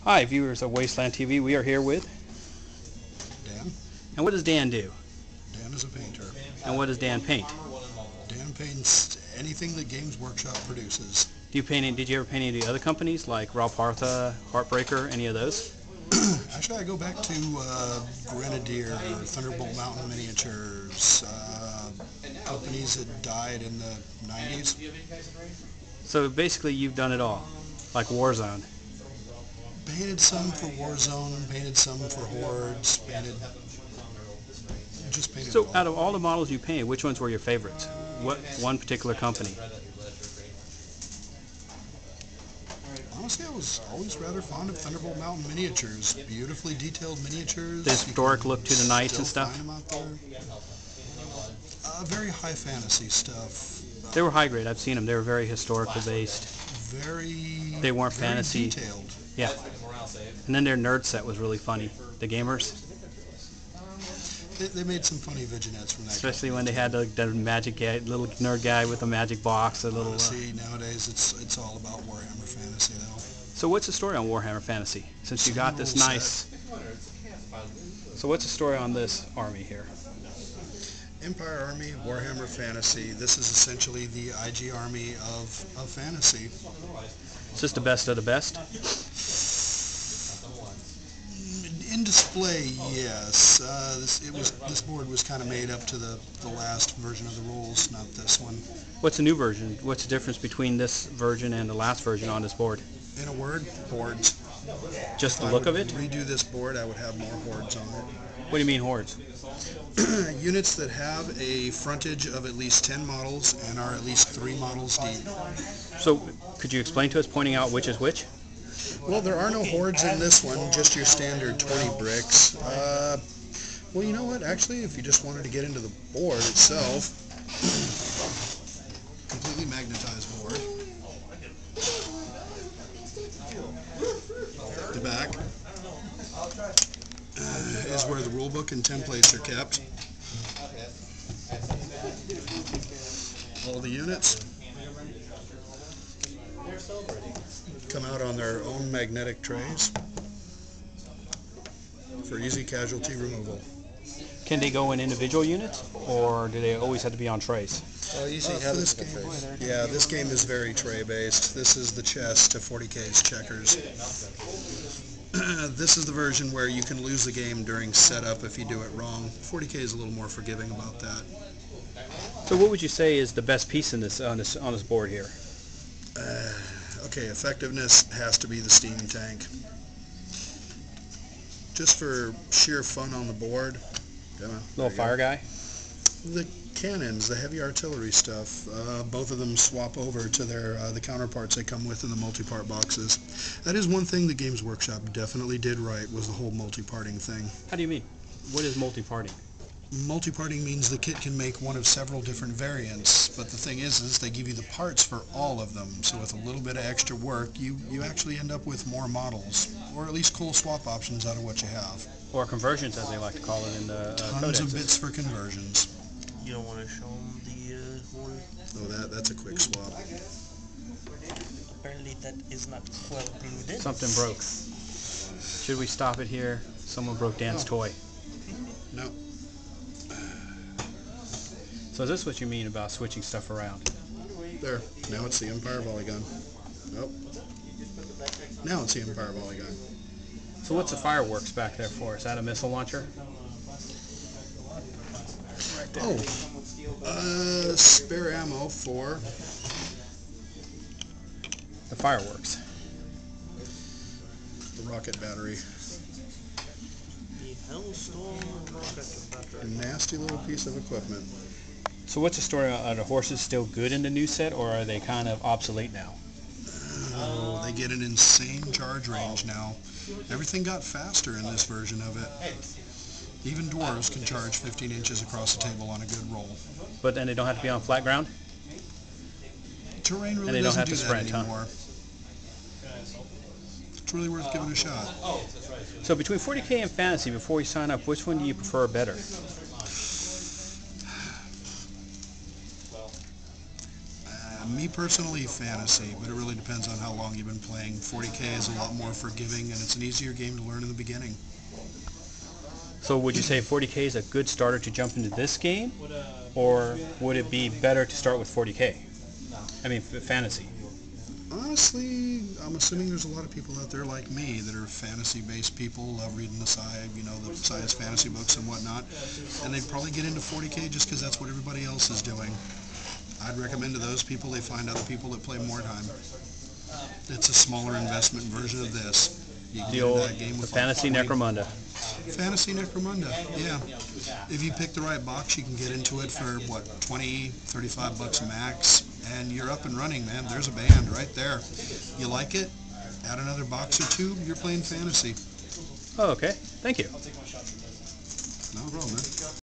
Hi, viewers of Wasteland TV. We are here with Dan. And what does Dan do? Dan is a painter. And what does Dan paint? Dan paints anything that Games Workshop produces. Did you ever paint any of the other companies like Rob Partha, Heartbreaker, any of those? Actually, I go back to Grenadier, Thunderbolt Mountain Miniatures, companies that died in the 90s. So basically you've done it all, like Warzone. Painted some for Warzone, painted some for Hordes, just painted So it all. out of all the models you painted, which ones were your favorites? What one particular company? Honestly, I was always rather fond of Thunderbolt Mountain Miniatures. Beautifully detailed miniatures. The historic look to the knights and stuff? Find them out there. Very high fantasy stuff. They were high grade. I've seen them. They were very historical based. They weren't very fantasy. Detailed. Yeah. And then their nerd set was really funny. The gamers. They made some funny vignettes from that. Especially when they had the magic guy, little nerd guy with a magic box, a little. See, nowadays it's all about Warhammer Fantasy now. So what's the story on Warhammer Fantasy? Since you got this nice. So what's the story on this army here? Empire Army, Warhammer Fantasy. This is essentially the IG Army of fantasy. Is this the best of the best? In display, yes. This board was kind of made up to the last version of the rules, not this one. What's the new version? What's the difference between this version and the last version on this board? In a word, hordes. Just the look of it? If I would redo this board, I would have more hordes on it. What do you mean hordes? Units that have a frontage of at least 10 models and are at least 3 models deep. So could you explain to us, pointing out which is which? Well, there are no hordes in this one, just your standard 20 bricks. Well, you know what? Actually, if you just wanted to get into the board itself, completely magnetized board. The back is where the rulebook and templates are kept. All the units come out on their own magnetic trays for easy casualty removal. Can they go in individual units, or do they always have to be on trays? This game is very tray-based. This is the chess to 40K's checkers. This is the version where you can lose the game during setup if you do it wrong. 40K is a little more forgiving about that. So what would you say is the best piece in this on this board here? Okay, effectiveness has to be the steam tank. Just for sheer fun on the board. Little fire guy? The cannons, the heavy artillery stuff, both of them swap over to their the counterparts they come with in the multi-part boxes. That is one thing the Games Workshop definitely did right, was the whole multi-parting thing. How do you mean? What is multi-parting? Multi-parting means the kit can make one of several different variants, but the thing is they give you the parts for all of them, so with a little bit of extra work, you actually end up with more models, or at least cool swap options out of what you have. Or conversions, as they like to call it in the Tons of bits for conversions. You don't want to show them the horn? Oh, that's a quick swap. Apparently that is not well included. Something broke. Should we stop it here? Someone broke Dan's toy. No. So is this what you mean about switching stuff around? There. Now it's the Empire volley gun. Nope. Now it's the Empire volley gun. So what's the fireworks back there for? Is that a missile launcher? Oh. Spare ammo for The fireworks. the rocket battery. The Hellstorm rocket battery. A nasty little piece of equipment. So what's the story? Are the horses still good in the new set, or are they kind of obsolete now? Oh, they get an insane charge range now. Everything got faster in this version of it. Even dwarves can charge 15 inches across the table on a good roll. But then they don't have to be on flat ground? Terrain And really they don't doesn't have do to that sprint, huh? anymore. It's really worth giving a shot. So between 40K and Fantasy, before you sign up, which one do you prefer better? Me personally, fantasy, but it really depends on how long you've been playing. 40K is a lot more forgiving, and it's an easier game to learn in the beginning. So would you say 40K is a good starter to jump into this game, or would it be better to start with 40K? I mean, fantasy. Honestly, I'm assuming there's a lot of people out there like me that are fantasy-based people, love reading the science fantasy books and whatnot, and they'd probably get into 40K just because that's what everybody else is doing. I'd recommend to those people they find other people that play more time. It's a smaller investment version of this. You can The get into old that game with Fantasy like 20 Necromunda. Fantasy Necromunda, yeah. If you pick the right box, you can get into it for, what, 20, 35 bucks max, and you're up and running, man. There's a band right there. You like it? Add another box or two, you're playing fantasy. Oh, okay. Thank you. No problem, man.